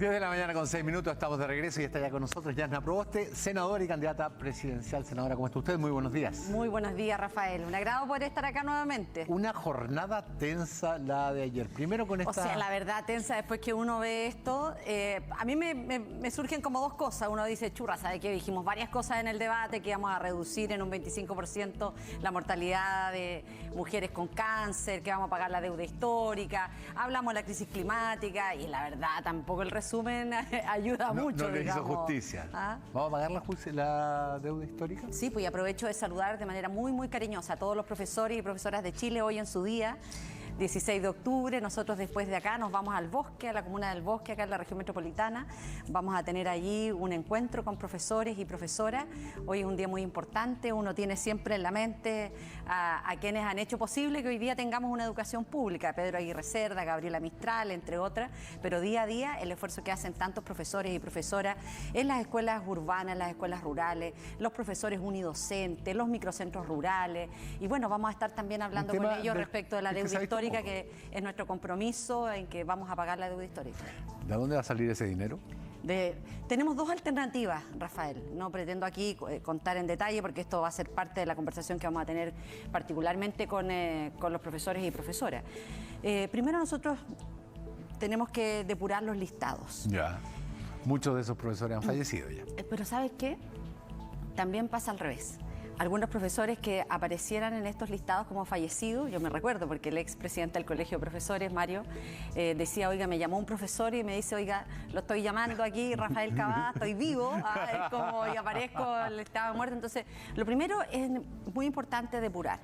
10 de la mañana con 6 minutos, estamos de regreso y está ya con nosotros Yasna Proboste, senadora y candidata presidencial. Senadora, ¿cómo está usted? Muy buenos días. Muy buenos días, Rafael. Un agrado poder estar acá nuevamente. Una jornada tensa la de ayer. Primero con esta... O sea, la verdad, tensa, después que uno ve esto, a mí me surgen como dos cosas. Uno dice, churra, ¿sabe qué? Dijimos varias cosas en el debate, que íbamos a reducir en un 25% la mortalidad de mujeres con cáncer, que vamos a pagar la deuda histórica, hablamos de la crisis climática y la verdad tampoco el resumen ayuda mucho. No le hizo digamos. justicia. ¿Ah? ¿Vamos a pagar la deuda histórica? Sí, pues y aprovecho de saludar de manera muy cariñosa a todos los profesores y profesoras de Chile hoy en su día. 16 de octubre, nosotros después de acá nos vamos al Bosque, a la comuna del Bosque, acá en la región metropolitana. Vamos a tener allí un encuentro con profesores y profesoras. Hoy es un día muy importante, uno tiene siempre en la mente a quienes han hecho posible que hoy día tengamos una educación pública, Pedro Aguirre Cerda, Gabriela Mistral, entre otras, pero día a día el esfuerzo que hacen tantos profesores y profesoras en las escuelas urbanas, en las escuelas rurales, los profesores unidocentes, los microcentros rurales, y bueno, vamos a estar también hablando con ellos respecto de la deuda histórica, que es nuestro compromiso en que vamos a pagar la deuda histórica. ¿De dónde va a salir ese dinero? Tenemos dos alternativas, Rafael. No pretendo aquí contar en detalle porque esto va a ser parte de la conversación que vamos a tener particularmente con los profesores y profesoras. Primero nosotros tenemos que depurar los listados. Ya. Muchos de esos profesores han fallecido ya. Pero ¿sabes qué? También pasa al revés. Algunos profesores que aparecieran en estos listados como fallecidos, yo me recuerdo porque el expresidente del Colegio de Profesores, Mario, decía, oiga, me llamó un profesor y me dice, oiga, lo estoy llamando aquí, Rafael Cabada, estoy vivo, es como, y aparezco, estaba muerto. Entonces, lo primero es muy importante depurar.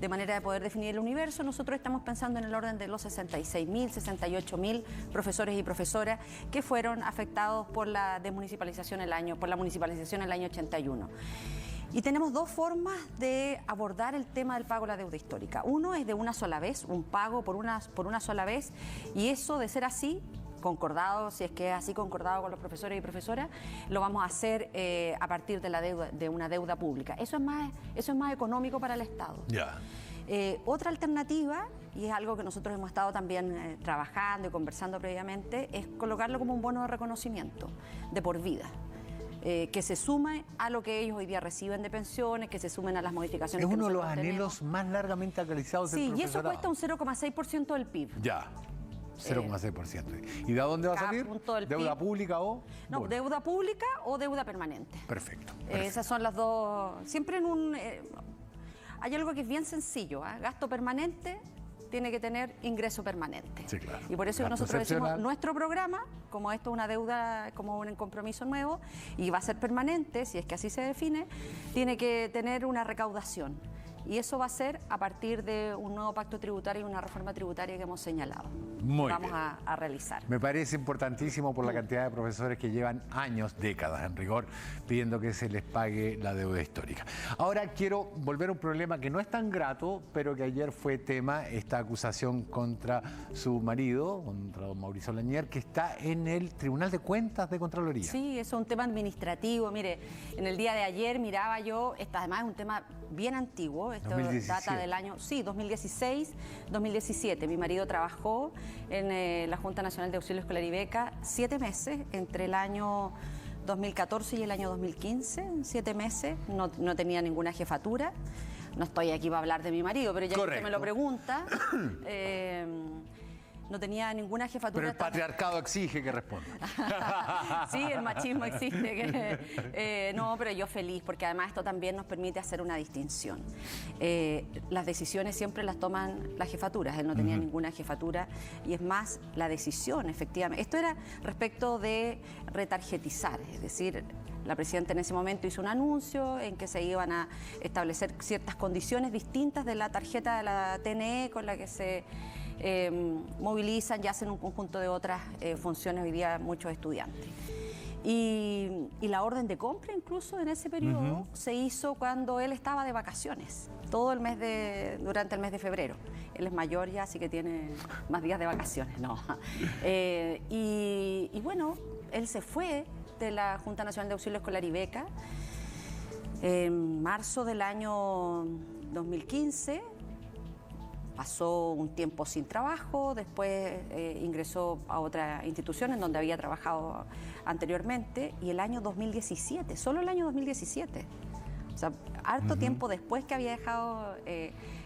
De manera de poder definir el universo, nosotros estamos pensando en el orden de los 66.000, 68.000 profesores y profesoras que fueron afectados por la municipalización el año 81. Y tenemos dos formas de abordar el tema del pago de la deuda histórica. Uno es de una sola vez, un pago por una sola vez, y eso, de ser así, concordado, si es que es así concordado con los profesores y profesoras, lo vamos a hacer a partir de la deuda, de una deuda pública. Eso es más económico para el Estado. Ya. Otra alternativa, y es algo que nosotros hemos estado también trabajando y conversando previamente, es colocarlo como un bono de reconocimiento de por vida. Que se sume a lo que ellos hoy día reciben de pensiones, que se sumen a las modificaciones. Es que uno de los nosotros anhelos más largamente acariciados del profesorado. Sí, y eso cuesta un 0,6% del PIB. Ya, 0,6%. ¿Y de dónde va a salir? ¿Deuda pública o...? No, bueno, deuda pública o deuda permanente. Perfecto. Esas son las dos. Siempre en un... hay algo que es bien sencillo, gasto permanente tiene que tener ingreso permanente. Sí, claro. Y por eso que nosotros decimos, nuestro programa, como esto es una deuda, como un compromiso nuevo, y va a ser permanente, si es que así se define, tiene que tener una recaudación. Y eso va a ser a partir de un nuevo pacto tributario y una reforma tributaria que hemos señalado. Vamos a realizar. Me parece importantísimo por la cantidad de profesores que llevan años, décadas en rigor, pidiendo que se les pague la deuda histórica. Ahora quiero volver a un problema que no es tan grato, pero que ayer fue tema, esta acusación contra su marido, contra don Mauricio Lañer, que está en el Tribunal de Cuentas de Contraloría. Sí, eso es un tema administrativo. Mire, en el día de ayer miraba yo, además es un tema bien antiguo, esto 2017. data del año, sí, 2016, 2017. Mi marido trabajó en la Junta Nacional de Auxilio Escolar y Beca 7 meses, entre el año 2014 y el año 2015, 7 meses, no tenía ninguna jefatura. No estoy aquí para hablar de mi marido, pero ya que usted me lo pregunta, no tenía ninguna jefatura. Pero el patriarcado exige que responda. Sí, el machismo existe. No, pero yo feliz, porque además esto también nos permite hacer una distinción. Las decisiones siempre las toman las jefaturas. Él no tenía ninguna jefatura y es más, la decisión, efectivamente. Esto era respecto de retarjetizar, es decir, la presidenta en ese momento hizo un anuncio en que se iban a establecer ciertas condiciones distintas de la tarjeta de la TNE con la que se movilizan y hacen un conjunto de otras funciones hoy día muchos estudiantes. Y la orden de compra incluso en ese periodo se hizo cuando él estaba de vacaciones, todo el mes durante el mes de febrero. Él es mayor ya, así que tiene más días de vacaciones, no. Y bueno, él se fue de la Junta Nacional de Auxilio Escolar y Beca en marzo del año 2015 pasó un tiempo sin trabajo, después ingresó a otra institución en donde había trabajado anteriormente, y el año 2017, solo el año 2017, o sea, harto tiempo después que había dejado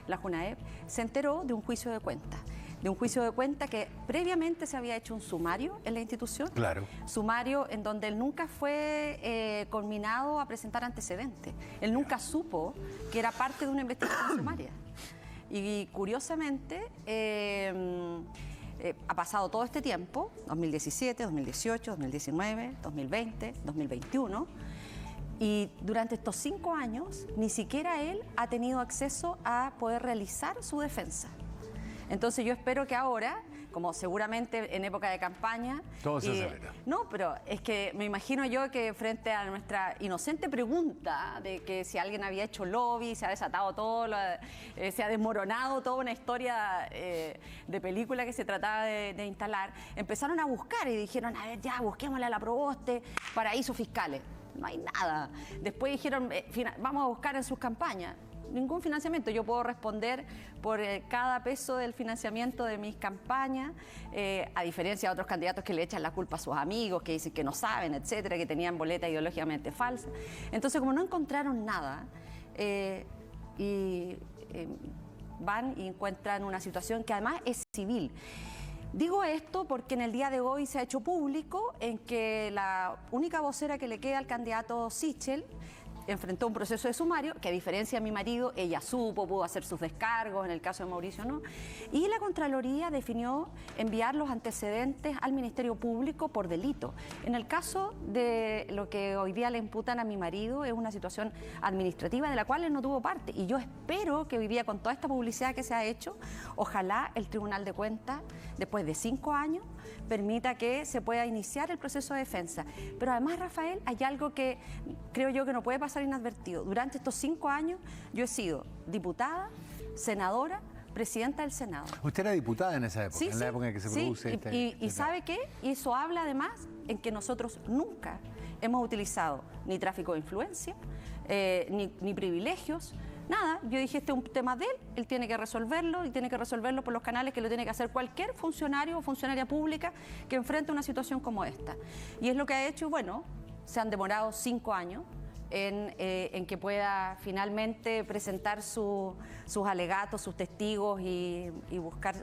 la JUNAEP, se enteró de un juicio de cuentas. De un juicio de cuenta que previamente se había hecho un sumario en la institución. Claro. Sumario en donde él nunca fue conminado a presentar antecedentes. Él nunca supo que era parte de una investigación sumaria. Y curiosamente, ha pasado todo este tiempo, 2017, 2018, 2019, 2020, 2021, y durante estos 5 años ni siquiera él ha tenido acceso a poder realizar su defensa. Entonces yo espero que ahora, como seguramente en época de campaña... Todo se acelera. No, pero es que me imagino yo que frente a nuestra inocente pregunta de que si alguien había hecho lobby, se ha desatado todo, se ha desmoronado toda una historia de película que se trataba de instalar, empezaron a buscar y dijeron, a ver, ya, busquémosle a la Proboste, paraísos fiscales. No hay nada. Después dijeron, vamos a buscar en sus campañas. Ningún financiamiento. Yo puedo responder por cada peso del financiamiento de mis campañas, a diferencia de otros candidatos que le echan la culpa a sus amigos, que dicen que no saben, etcétera, que tenían boleta ideológicamente falsa. Entonces, como no encontraron nada, van y encuentran una situación que además es civil. Digo esto porque en el día de hoy se ha hecho público en que la única vocera que le queda al candidato Sichel enfrentó un proceso de sumario, que a diferencia de mi marido, ella supo, pudo hacer sus descargos, en el caso de Mauricio no, y la Contraloría definió enviar los antecedentes al Ministerio Público por delito. En el caso de lo que hoy día le imputan a mi marido, es una situación administrativa de la cual él no tuvo parte, y yo espero que hoy día, con toda esta publicidad que se ha hecho, ojalá el Tribunal de Cuentas, después de 5 años, permita que se pueda iniciar el proceso de defensa. Pero además, Rafael, hay algo que creo yo que no puede pasar inadvertido. Durante estos 5 años yo he sido diputada, senadora, presidenta del Senado. Usted era diputada en esa época, Sí, en sí, la época en que se sí. produce Y ¿sabe qué? Y eso habla además en que nosotros nunca hemos utilizado ni tráfico de influencia, ni privilegios, nada. Yo dije, este es un tema de él tiene que resolverlo, y tiene que resolverlo por los canales que lo tiene que hacer cualquier funcionario o funcionaria pública que enfrente una situación como esta. Y es lo que ha hecho. Bueno, se han demorado 5 años en que pueda finalmente presentar sus alegatos, sus testigos y buscar.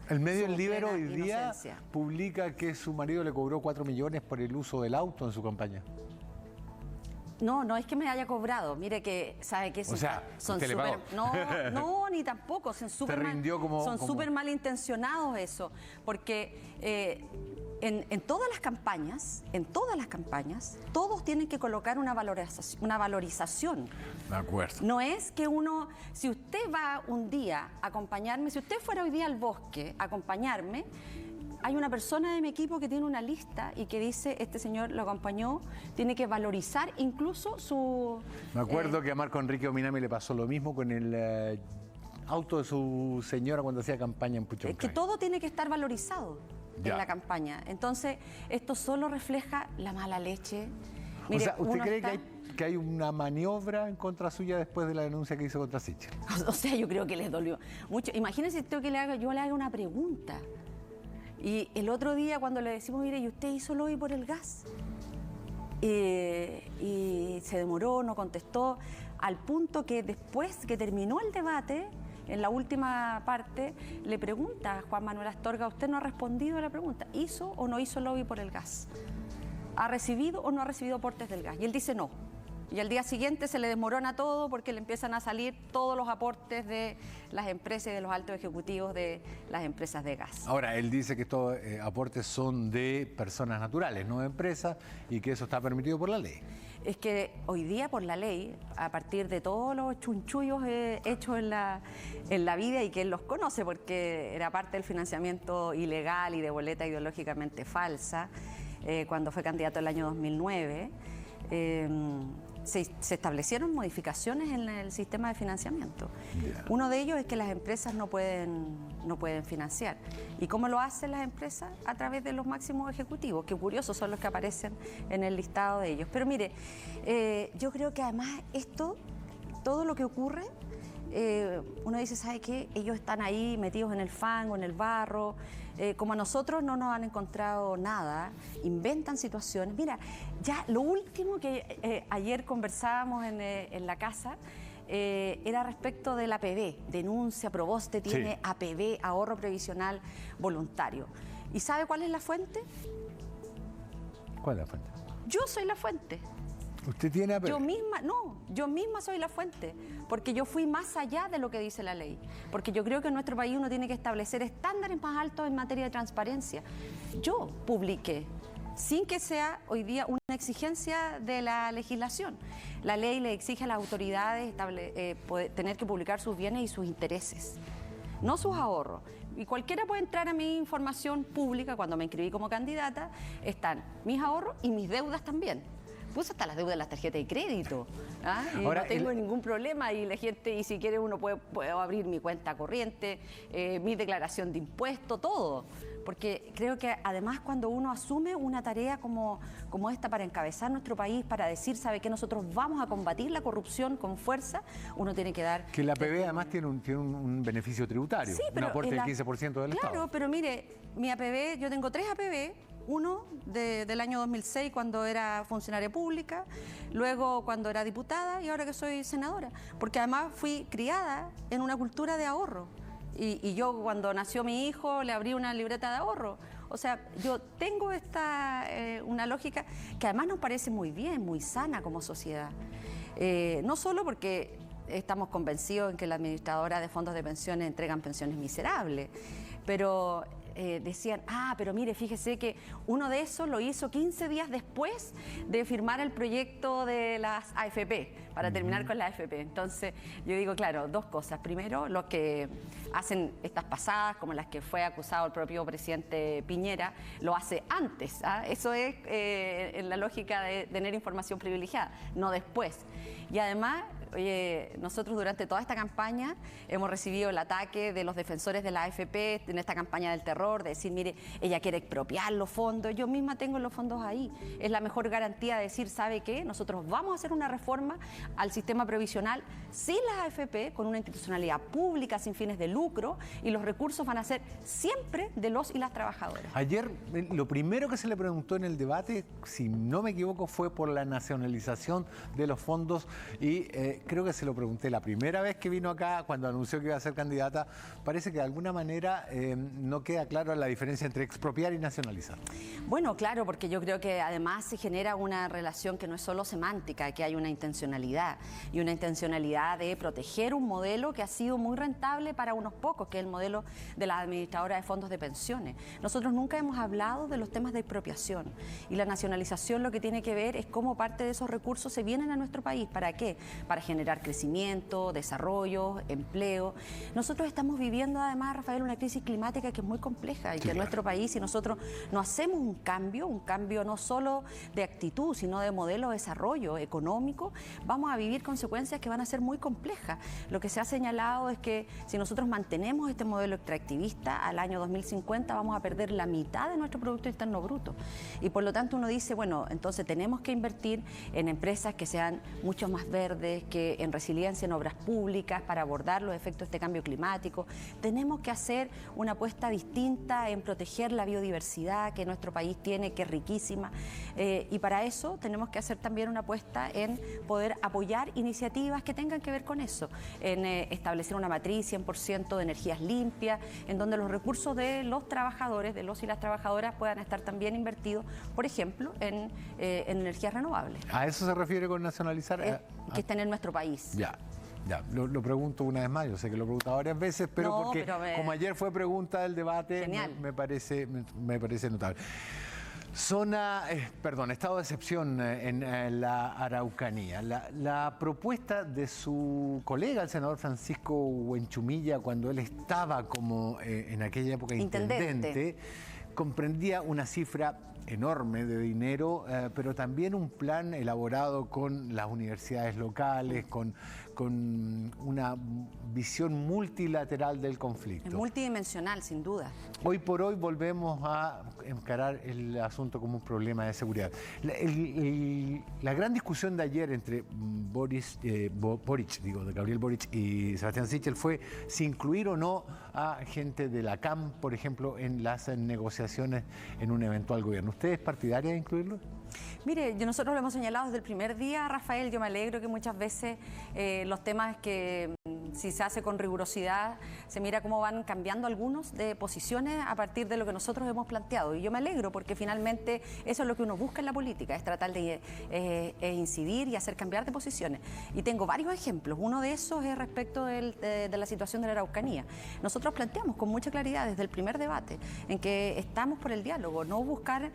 El medio El su Líbero plena hoy día inocencia. publica que su marido le cobró 4 millones por el uso del auto en su campaña. No es que me haya cobrado. Mire que, ¿sabe qué? O sea, son usted le súper... pagó. No, ni tampoco. Son súper malintencionados eso. Porque en todas las campañas, todos tienen que colocar una valorización. De acuerdo. No es que uno, si usted va un día a acompañarme, si usted fuera hoy día al bosque a acompañarme, hay una persona de mi equipo que tiene una lista y que dice, este señor lo acompañó, tiene que valorizar incluso su... Me acuerdo que a Marco Enrique Ominami le pasó lo mismo con el auto de su señora cuando hacía campaña en Puchoncaví. Es que todo tiene que estar valorizado en la campaña. Entonces, esto solo refleja la mala leche. Mire, o sea, ¿usted cree que hay una maniobra en contra suya después de la denuncia que hizo contra Sichel? O sea, yo creo que les dolió mucho. Imagínense que yo le haga una pregunta. Y el otro día cuando le decimos, mire, ¿y usted hizo lobby por el gas? Y se demoró, no contestó, al punto que después que terminó el debate, en la última parte, le pregunta a Juan Manuel Astorga, usted no ha respondido a la pregunta, ¿hizo o no hizo lobby por el gas? ¿Ha recibido o no ha recibido aportes del gas? Y él dice no. Y al día siguiente se le desmorona todo porque le empiezan a salir todos los aportes de las empresas y de los altos ejecutivos de las empresas de gas. Ahora, él dice que estos aportes son de personas naturales, no de empresas, y que eso está permitido por la ley. Es que hoy día por la ley, a partir de todos los chunchullos hechos en la vida, y que él los conoce porque era parte del financiamiento ilegal y de boleta ideológicamente falsa, cuando fue candidato el año 2009, se establecieron modificaciones en el sistema de financiamiento. Uno de ellos es que las empresas no pueden financiar. ¿Y cómo lo hacen las empresas? A través de los máximos ejecutivos, que curiosos son los que aparecen en el listado de ellos. Pero mire, yo creo que además todo lo que ocurre uno dice, ¿sabe qué? Ellos están ahí metidos en el fango, en el barro, como a nosotros no nos han encontrado nada, inventan situaciones. Mira, ya lo último que ayer conversábamos en la casa era respecto del APB, denuncia, Proboste tiene APB, ahorro previsional voluntario. ¿Y sabe cuál es la fuente? ¿Cuál es la fuente? Yo soy la fuente. ¿Usted tiene APB? Yo misma soy la fuente, porque yo fui más allá de lo que dice la ley, porque yo creo que en nuestro país uno tiene que establecer estándares más altos en materia de transparencia. Yo publiqué, sin que sea hoy día una exigencia de la legislación. La ley le exige a las autoridades tener que publicar sus bienes y sus intereses, no sus ahorros. Y cualquiera puede entrar a mi información pública. Cuando me inscribí como candidata, están mis ahorros y mis deudas también. Puse hasta las deudas de las tarjetas de crédito. Y ahora, no tengo ningún problema. Y la gente, y si quiere, uno puede abrir mi cuenta corriente, mi declaración de impuesto, todo. Porque creo que además cuando uno asume una tarea como esta para encabezar nuestro país, para decir, ¿sabe qué? Nosotros vamos a combatir la corrupción con fuerza, uno tiene que dar... Que la APB además tiene un beneficio tributario, sí, un aporte del 15% del Estado. Claro, pero mire, mi APB, yo tengo 3 APB. Uno del año 2006 cuando era funcionaria pública, luego cuando era diputada y ahora que soy senadora. Porque además fui criada en una cultura de ahorro. Y yo cuando nació mi hijo le abrí una libreta de ahorro. O sea, yo tengo una lógica que además nos parece muy bien, muy sana como sociedad. No solo porque estamos convencidos en que las administradoras de fondos de pensiones entregan pensiones miserables, pero... decían, pero mire, fíjese que uno de esos lo hizo 15 días después de firmar el proyecto de las AFP, para terminar con la AFP. Entonces, yo digo, claro, 2 cosas. Primero, los que hacen estas pasadas, como las que fue acusado el propio presidente Piñera, lo hace antes. Eso es en la lógica de tener información privilegiada, no después. Y además... Oye, nosotros durante toda esta campaña hemos recibido el ataque de los defensores de la AFP en esta campaña del terror, de decir, mire, ella quiere expropiar los fondos. Yo misma tengo los fondos ahí. Es la mejor garantía de decir, ¿sabe qué? Nosotros vamos a hacer una reforma al sistema previsional sin las AFP, con una institucionalidad pública sin fines de lucro, y los recursos van a ser siempre de los y las trabajadoras. Ayer lo primero que se le preguntó en el debate, si no me equivoco, fue por la nacionalización de los fondos y creo que se lo pregunté la primera vez que vino acá, cuando anunció que iba a ser candidata. Parece que de alguna manera no queda clara la diferencia entre expropiar y nacionalizar. Bueno, claro, porque yo creo que además se genera una relación que no es solo semántica, que hay una intencionalidad, y una intencionalidad de proteger un modelo que ha sido muy rentable para unos pocos, que es el modelo de la administradora de fondos de pensiones. Nosotros nunca hemos hablado de los temas de expropiación, y la nacionalización lo que tiene que ver es cómo parte de esos recursos se vienen a nuestro país. ¿Para qué? Para generar crecimiento, desarrollo, empleo. Nosotros estamos viviendo además, Rafael, una crisis climática que es muy compleja y que en nuestro país, si nosotros no hacemos un cambio no solo de actitud, sino de modelo de desarrollo económico, vamos a vivir consecuencias que van a ser muy complejas. Lo que se ha señalado es que si nosotros mantenemos este modelo extractivista, al año 2050 vamos a perder la mitad de nuestro Producto Interno Bruto. Y por lo tanto uno dice, bueno, entonces tenemos que invertir en empresas que sean mucho más verdes, que en resiliencia en obras públicas para abordar los efectos de este cambio climático. Tenemos que hacer una apuesta distinta en proteger la biodiversidad que nuestro país tiene, que es riquísima, y para eso tenemos que hacer también una apuesta en poder apoyar iniciativas que tengan que ver con eso, en establecer una matriz 100% de energías limpias, en donde los recursos de los trabajadores, de los y las trabajadoras puedan estar también invertidos, por ejemplo, en energías renovables. ¿A eso se refiere con nacionalizar? Que estén en nuestro país. Ya. Lo pregunto una vez más, yo sé que lo he preguntado varias veces, pero como ayer fue pregunta del debate, me parece notable. Estado de excepción en la Araucanía. La propuesta de su colega, el senador Francisco Huenchumilla, cuando él estaba como en aquella época intendente, comprendía una cifra enorme de dinero, pero también un plan elaborado con las universidades locales, con con una visión multilateral del conflicto. Es multidimensional, sin duda. Hoy por hoy volvemos a encarar el asunto como un problema de seguridad. La gran discusión de ayer entre de Gabriel Boric y Sebastián Sichel fue si incluir o no a gente de la CAM, por ejemplo, en las negociaciones en un eventual gobierno. ¿Usted es partidaria de incluirlo? Mire, nosotros lo hemos señalado desde el primer día, Rafael. Yo me alegro que muchas veces los temas que si se hace con rigurosidad, se mira cómo van cambiando algunos de posiciones a partir de lo que nosotros hemos planteado. Y yo me alegro porque finalmente eso es lo que uno busca en la política, es tratar de incidir y hacer cambiar de posiciones. Y tengo varios ejemplos. Uno de esos es respecto de la situación de la Araucanía. Nosotros planteamos con mucha claridad desde el primer debate en que estamos por el diálogo, no buscar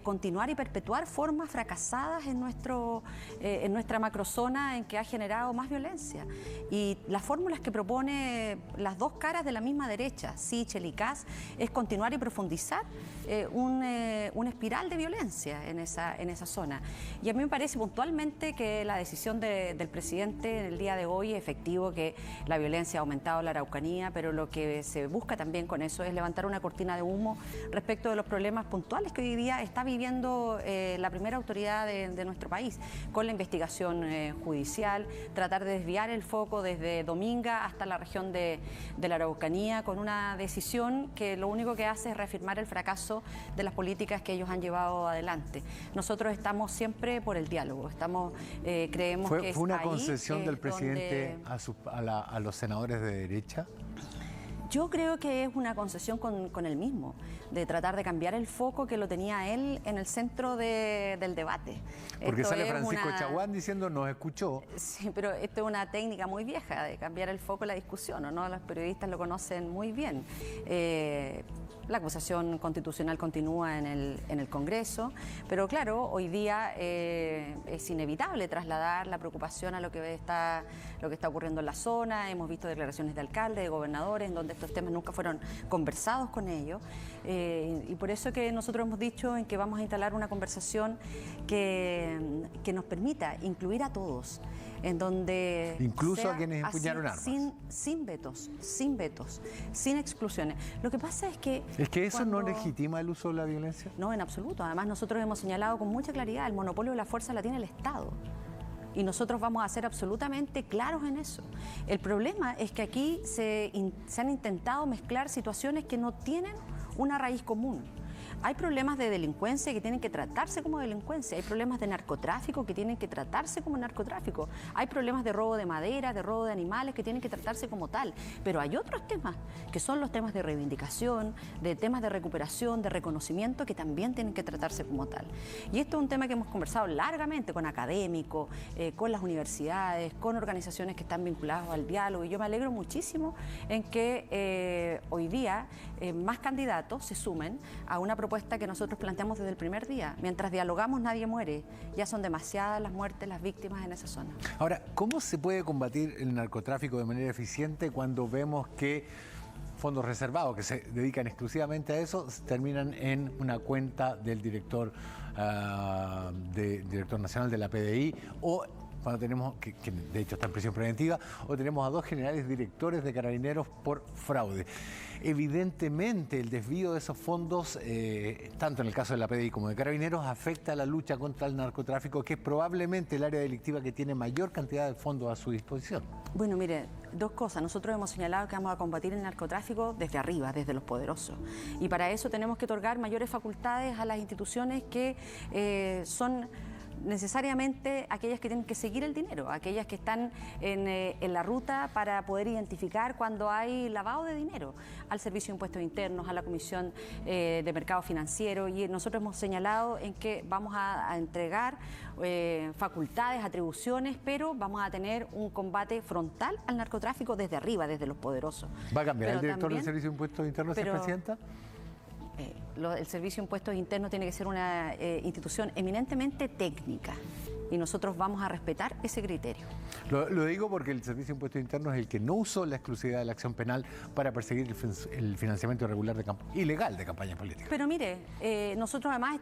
continuar y perpetuar formas fracasadas en nuestra macrozona en que ha generado más violencia. Y las fórmulas que propone las dos caras de la misma derecha, Sichel y Kast, es continuar y profundizar una espiral de violencia en esa zona. Y a mí me parece puntualmente que la decisión del presidente en el día de hoy es efectivo, que la violencia ha aumentado en la Araucanía, pero lo que se busca también con eso es levantar una cortina de humo respecto de los problemas puntuales que hoy día está viviendo la primera autoridad de nuestro país, con la investigación judicial, tratar de desviar el foco desde Dominga hasta la región de la Araucanía, con una decisión que lo único que hace es reafirmar el fracaso de las políticas que ellos han llevado adelante. Nosotros estamos siempre por el diálogo, creemos que ¿Fue una concesión del presidente a los senadores de derecha? Yo creo que es una concesión con él mismo, de tratar de cambiar el foco que lo tenía él en el centro del debate. Porque sale Francisco Chaguán diciendo nos escuchó. Sí, pero esto es una técnica muy vieja de cambiar el foco de la discusión, ¿no? Los periodistas lo conocen muy bien. La acusación constitucional continúa en el Congreso, pero claro, hoy día es inevitable trasladar la preocupación a lo que está ocurriendo en la zona. Hemos visto declaraciones de alcaldes, de gobernadores, en donde estos temas nunca fueron conversados con ellos. Y por eso que nosotros hemos dicho en que vamos a instalar una conversación que nos permita incluir a todos, en donde incluso a quienes empuñaron armas. Sin vetos, sin exclusiones. Lo que pasa es que... ¿Es que eso no legitima el uso de la violencia? No, en absoluto. Además, nosotros hemos señalado con mucha claridad, el monopolio de la fuerza la tiene el Estado. Y nosotros vamos a ser absolutamente claros en eso. El problema es que aquí se han intentado mezclar situaciones que no tienen una raíz común. Hay problemas de delincuencia que tienen que tratarse como delincuencia, hay problemas de narcotráfico que tienen que tratarse como narcotráfico, hay problemas de robo de madera, de robo de animales que tienen que tratarse como tal, pero hay otros temas que son los temas de reivindicación, de temas de recuperación, de reconocimiento que también tienen que tratarse como tal. Y esto es un tema que hemos conversado largamente con académicos, con las universidades, con organizaciones que están vinculadas al diálogo, y yo me alegro muchísimo en que hoy día más candidatos se sumen a una propuesta que nosotros planteamos desde el primer día. Mientras dialogamos nadie muere, ya son demasiadas las muertes, las víctimas en esa zona. Ahora, ¿cómo se puede combatir el narcotráfico de manera eficiente cuando vemos que fondos reservados que se dedican exclusivamente a eso terminan en una cuenta del director nacional de la PDI, o cuando tenemos, que de hecho está en prisión preventiva, o tenemos a dos generales directores de Carabineros por fraude? Evidentemente el desvío de esos fondos, tanto en el caso de la PDI como de Carabineros, afecta a la lucha contra el narcotráfico, que es probablemente el área delictiva que tiene mayor cantidad de fondos a su disposición. Bueno, mire, dos cosas. Nosotros hemos señalado que vamos a combatir el narcotráfico desde arriba, desde los poderosos. Y para eso tenemos que otorgar mayores facultades a las instituciones que son necesariamente aquellas que tienen que seguir el dinero, aquellas que están en la ruta para poder identificar cuando hay lavado de dinero, al Servicio de Impuestos Internos, a la Comisión de Mercado Financiero, y nosotros hemos señalado en que vamos a entregar facultades, atribuciones, pero vamos a tener un combate frontal al narcotráfico desde arriba, desde los poderosos. ¿Va a cambiar el director del Servicio de Impuestos Internos, señora presidenta? El Servicio de Impuestos Internos tiene que ser una institución eminentemente técnica y nosotros vamos a respetar ese criterio. Lo digo porque el Servicio de Impuestos Internos es el que no usó la exclusividad de la acción penal para perseguir el financiamiento irregular ilegal de campañas políticas. Pero mire, nosotros además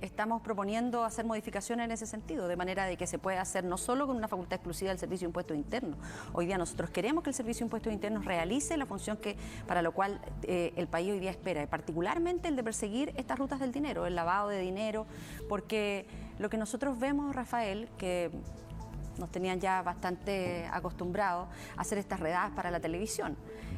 estamos proponiendo hacer modificaciones en ese sentido, de manera de que se pueda hacer no solo con una facultad exclusiva del Servicio de Impuestos Internos. Hoy día nosotros queremos que el Servicio de Impuestos Internos realice la función para lo cual el país hoy día espera, y particularmente el de perseguir estas rutas del dinero, el lavado de dinero, porque lo que nosotros vemos, Rafael, que nos tenían ya bastante acostumbrados a hacer estas redadas para la televisión,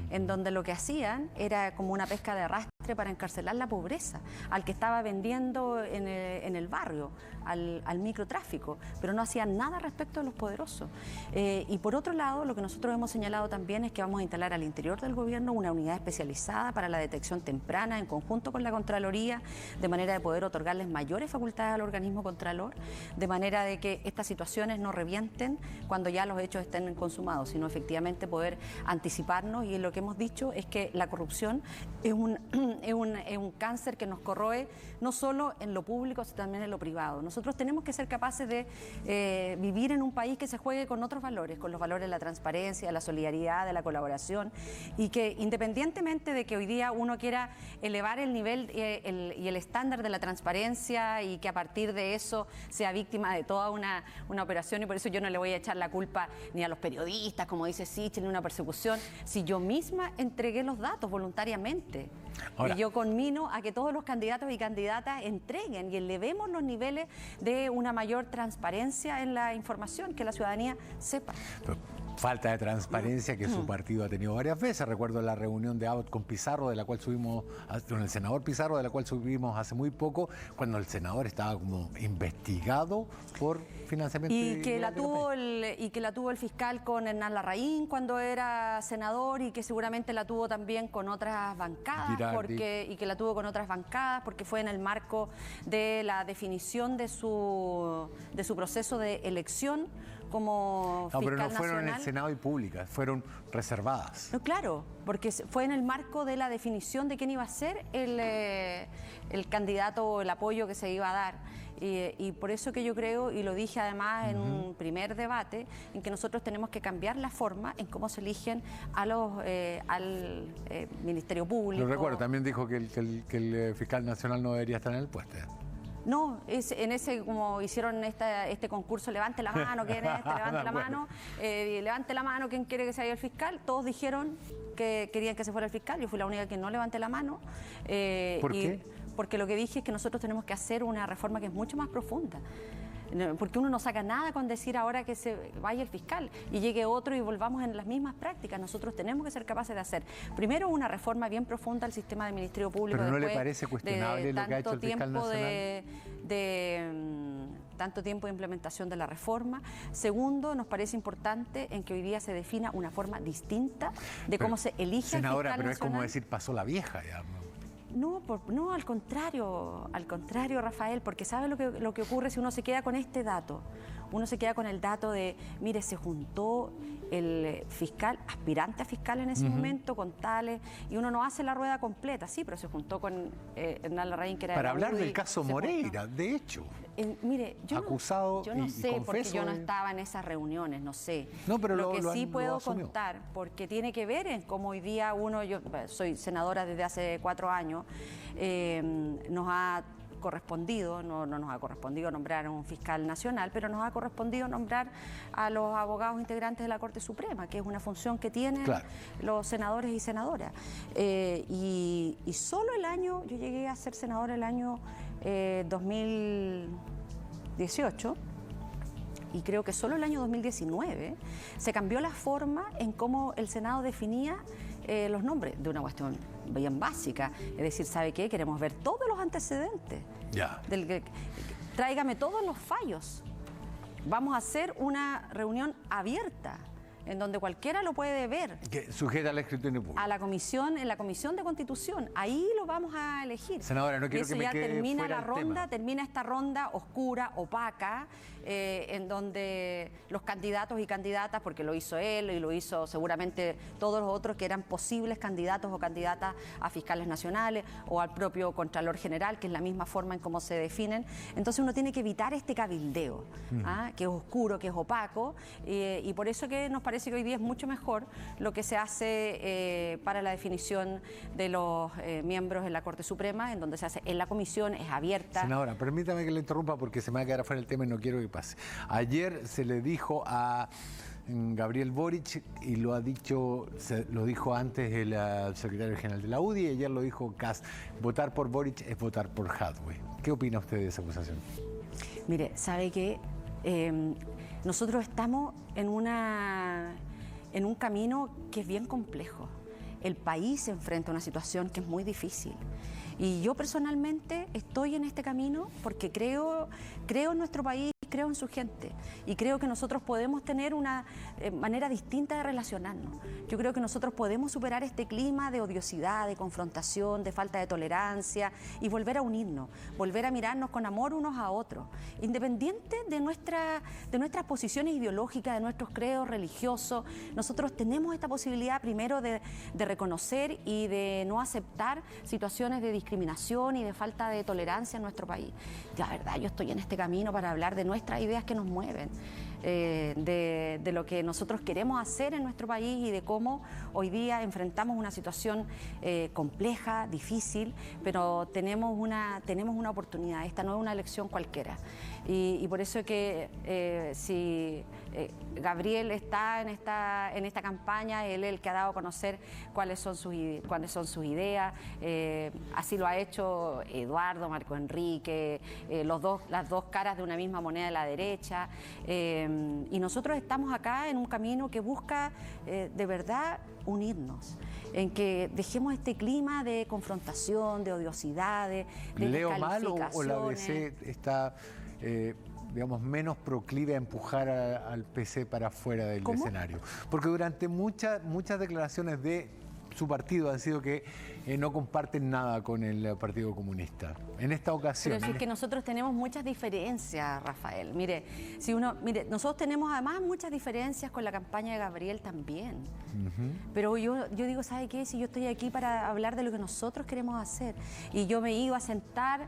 en donde lo que hacían era como una pesca de arrastre para encarcelar la pobreza, al que estaba vendiendo en el barrio, al microtráfico, pero no hacían nada respecto de los poderosos. Y por otro lado, lo que nosotros hemos señalado también es que vamos a instalar al interior del gobierno una unidad especializada para la detección temprana en conjunto con la Contraloría, de manera de poder otorgarles mayores facultades al organismo Contralor, de manera de que estas situaciones no revienten cuando ya los hechos estén consumados, sino efectivamente poder anticiparnos. Y lo que hemos dicho es que la corrupción es un cáncer que nos corroe no solo en lo público, sino también en lo privado. Nosotros tenemos que ser capaces de vivir en un país que se juegue con otros valores, con los valores de la transparencia, de la solidaridad, de la colaboración, y que independientemente de que hoy día uno quiera elevar el nivel y el estándar de la transparencia, y que a partir de eso sea víctima de toda una operación, y por eso yo no le voy a echar la culpa ni a los periodistas, como dice Sichel, ni una persecución, si yo misma entregué los datos voluntariamente. Ahora, y yo conmino a que todos los candidatos y candidatas entreguen y elevemos los niveles de una mayor transparencia en la información, que la ciudadanía sepa. Falta de transparencia que su partido ha tenido varias veces. Recuerdo la reunión de Abbott con Pizarro, de la cual con el senador Pizarro, de la cual subimos hace muy poco, cuando el senador estaba como investigado por financiamiento. Y que la tuvo el fiscal con Hernán Larraín cuando era senador, y que seguramente la tuvo también con otras bancadas, y que la tuvo con otras bancadas porque fue en el marco de la definición de su proceso de elección como fiscal pero no fueron nacional. En el Senado y públicas, fueron reservadas. No, claro, porque fue en el marco de la definición de quién iba a ser el candidato o el apoyo que se iba a dar. Y por eso que yo creo, y lo dije además en un primer debate, en que nosotros tenemos que cambiar la forma en cómo se eligen al Ministerio Público. Lo recuerdo, también dijo que el fiscal nacional no debería estar en el puesto. No, en ese, como hicieron este concurso, levante la mano, ¿quién es este? Levante la mano, levante la mano, ¿quién quiere que se vaya el fiscal? Todos dijeron que querían que se fuera el fiscal, yo fui la única que no levanté la mano. ¿Por qué? Porque lo que dije es que nosotros tenemos que hacer una reforma que es mucho más profunda. Porque uno no saca nada con decir ahora que se vaya el fiscal y llegue otro y volvamos en las mismas prácticas. Nosotros tenemos que ser capaces de hacer primero una reforma bien profunda al sistema del Ministerio Público. ¿Pero no le parece cuestionable lo que ha hecho el fiscal nacional? Tanto tiempo de implementación de la reforma. Segundo, nos parece importante en que hoy día se defina una forma distinta de cómo se elige senadora, al fiscal pero nacional. Es como decir, pasó la vieja ya. No, al contrario, Rafael, porque ¿sabe lo que ocurre si uno se queda con este dato? Uno se queda con el dato de, mire, se juntó el fiscal, aspirante a fiscal en ese momento, con tales, y uno no hace la rueda completa, sí, pero se juntó con Hernán Larraín, que era para de la hablar UDI, del caso Moreira, de hecho. Mire, acusado yo no sé, porque yo no de... estaba en esas reunnes, no sé. No, pero lo que sí puedo contar, porque tiene que ver en cómo hoy día yo soy senadora desde hace 4 años, nos ha correspondido, no nos ha correspondido nombrar a un fiscal nacional, pero nos ha correspondido nombrar a los abogados integrantes de la Corte Suprema, que es una función que tienen los senadores y senadoras. Y solo yo llegué a ser senadora el año 2018, y creo que solo el año 2019 se cambió la forma en cómo el Senado definía los nombres, de una cuestión bien básica. Es decir, ¿sabe qué? Queremos ver todos los antecedentes. Tráigame todos los fallos. Vamos a hacer una reunión abierta. en donde cualquiera lo puede ver. Que sujeta al escrutinio público. A la comisión, en la Comisión de Constitución, ahí lo vamos a elegir. Senadora, no quiero que me quede termina fuera la el ronda, tema. termina esta ronda oscura, opaca, en donde los candidatos y candidatas, porque lo hizo él y lo hizo seguramente todos los otros que eran posibles candidatos o candidatas a fiscales nacionales o al propio Contralor General, que es la misma forma en cómo se definen. Entonces uno tiene que evitar este cabildeo, que es oscuro, que es opaco, y por eso que nos parece que hoy día es mucho mejor lo que se hace para la definición de los miembros en la Corte Suprema, en donde se hace en la comisión, es abierta. Senadora, permítame que le interrumpa porque se me va a quedar afuera el tema y no quiero que pase. Ayer se le dijo a Gabriel Boric, y lo dijo antes el secretario general de la UDI, y ayer lo dijo Kast, votar por Boric es votar por Jadwe. ¿Qué opina usted de esa acusación? Mire, sabe que nosotros estamos en un camino que es bien complejo. El país se enfrenta a una situación que es muy difícil. Y yo personalmente estoy en este camino porque creo en nuestro país, creo en su gente y creo que nosotros podemos tener una manera distinta de relacionarnos. Yo creo que nosotros podemos superar este clima de odiosidad, de confrontación, de falta de tolerancia y volver a unirnos, volver a mirarnos con amor unos a otros, independiente de nuestras posiciones ideológicas, de nuestros credos religiosos. Nosotros tenemos esta posibilidad primero de reconocer y de no aceptar situaciones de discriminación y de falta de tolerancia en nuestro país. La verdad, yo estoy en este camino para hablar de nuestras ideas que nos mueven, de lo que nosotros queremos hacer en nuestro país y de cómo hoy día enfrentamos una situación compleja, difícil, pero tenemos una oportunidad. Esta no es una elección cualquiera. Y por eso es que si Gabriel está en esta campaña, él es el que ha dado a conocer cuáles son sus ideas, así lo ha hecho Eduardo, Marco Enrique, las dos caras de una misma moneda de la derecha, y nosotros estamos acá en un camino que busca de verdad unirnos, en que dejemos este clima de confrontación, de odiosidad, de ¿Leo mal o la ABC está digamos, menos proclive a empujar al PC para afuera del escenario? Porque durante muchas declaraciones de su partido han sido que no comparten nada con el Partido Comunista. En esta ocasión... Pero es que nosotros tenemos muchas diferencias, Rafael. Mire, nosotros tenemos además muchas diferencias con la campaña de Gabriel también. Pero yo digo, ¿sabe qué? Si yo estoy aquí para hablar de lo que nosotros queremos hacer. Y yo me iba a sentar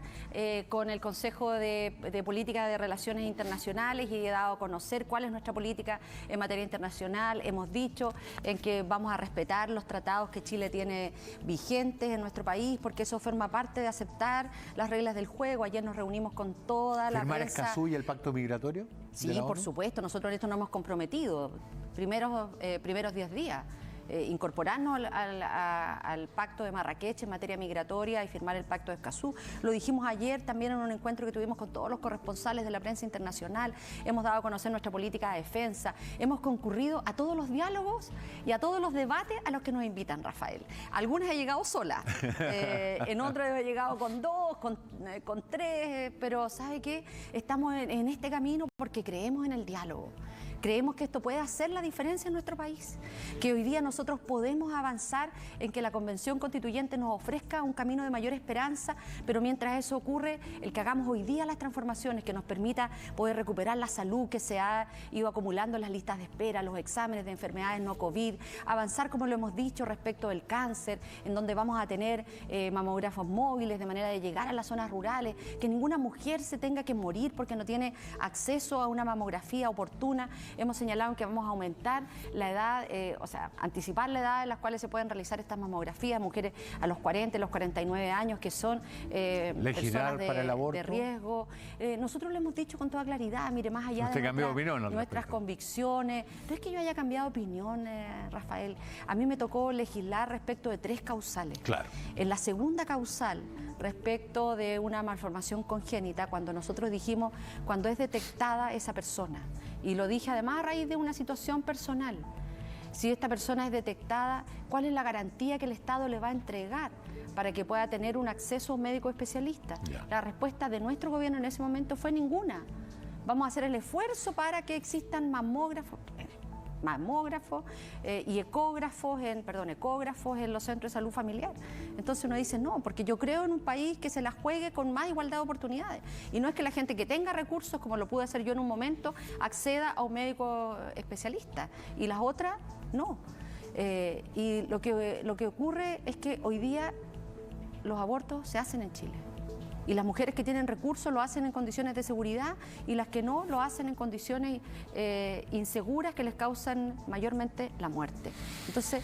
con el Consejo de Política de Relaciones Internacionales y he dado a conocer cuál es nuestra política en materia internacional. Hemos dicho en que vamos a respetar los tratados que Chile tiene vigentes en nuestro país, porque eso forma parte de aceptar las reglas del juego. Ayer nos reunimos con toda la ¿Firmar prensa. Escazú y el pacto migratorio? Sí, por supuesto. Nosotros en esto nos hemos comprometido. Primeros 10 días. Incorporarnos al pacto de Marrakech en materia migratoria y firmar el pacto de Escazú. Lo dijimos ayer también en un encuentro que tuvimos con todos los corresponsales de la prensa internacional. Hemos dado a conocer nuestra política de defensa. Hemos concurrido a todos los diálogos y a todos los debates a los que nos invitan, Rafael. Algunas he llegado sola, en otras he llegado con 2, con 3, pero ¿sabe qué? Estamos en este camino porque creemos en el diálogo. Creemos que esto puede hacer la diferencia en nuestro país, que hoy día nosotros podemos avanzar en que la Convención Constituyente nos ofrezca un camino de mayor esperanza, pero mientras eso ocurre, el que hagamos hoy día las transformaciones que nos permita poder recuperar la salud que se ha ido acumulando en las listas de espera, los exámenes de enfermedades no COVID, avanzar, como lo hemos dicho, respecto del cáncer, en donde vamos a tener mamógrafos móviles de manera de llegar a las zonas rurales, que ninguna mujer se tenga que morir porque no tiene acceso a una mamografía oportuna. Hemos señalado que vamos a aumentar la edad, anticipar la edad en las cuales se pueden realizar estas mamografías, mujeres a los 40, los 49 años, que son personas para el aborto, de riesgo. Nosotros lo hemos dicho con toda claridad, mire, más allá de nuestras convicciones. No es que yo haya cambiado opinión, Rafael. A mí me tocó legislar respecto de 3 causales. Claro. En la segunda causal, respecto de una malformación congénita, cuando nosotros dijimos, cuando es detectada esa persona, y lo dije además a raíz de una situación personal, si esta persona es detectada, ¿cuál es la garantía que el Estado le va a entregar para que pueda tener un acceso a un médico especialista? La respuesta de nuestro gobierno en ese momento fue ninguna. Vamos a hacer el esfuerzo para que existan mamógrafos. mamógrafos y ecógrafos en los centros de salud familiar. Entonces uno dice, no, porque yo creo en un país que se la juegue con más igualdad de oportunidades. Y no es que la gente que tenga recursos, como lo pude hacer yo en un momento, acceda a un médico especialista y las otras no. Y lo que ocurre es que hoy día los abortos se hacen en Chile. Y las mujeres que tienen recursos lo hacen en condiciones de seguridad y las que no lo hacen en condiciones inseguras que les causan mayormente la muerte. Entonces,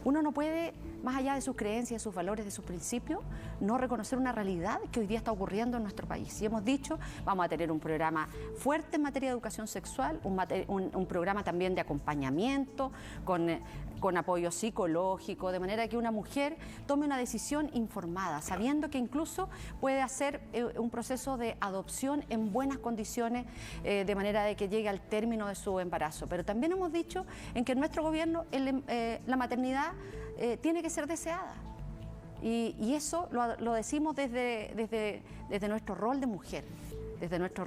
uno no puede, más allá de sus creencias, de sus valores, de sus principios, no reconocer una realidad que hoy día está ocurriendo en nuestro país. Y hemos dicho, vamos a tener un programa fuerte en materia de educación sexual, un programa también de acompañamiento, con apoyo psicológico, de manera que una mujer tome una decisión informada, sabiendo que incluso puede hacer un proceso de adopción en buenas condiciones, de manera de que llegue al término de su embarazo. Pero también hemos dicho en que en nuestro gobierno la maternidad tiene que ser deseada. Y eso lo decimos desde nuestro rol de mujer, y desde nuestro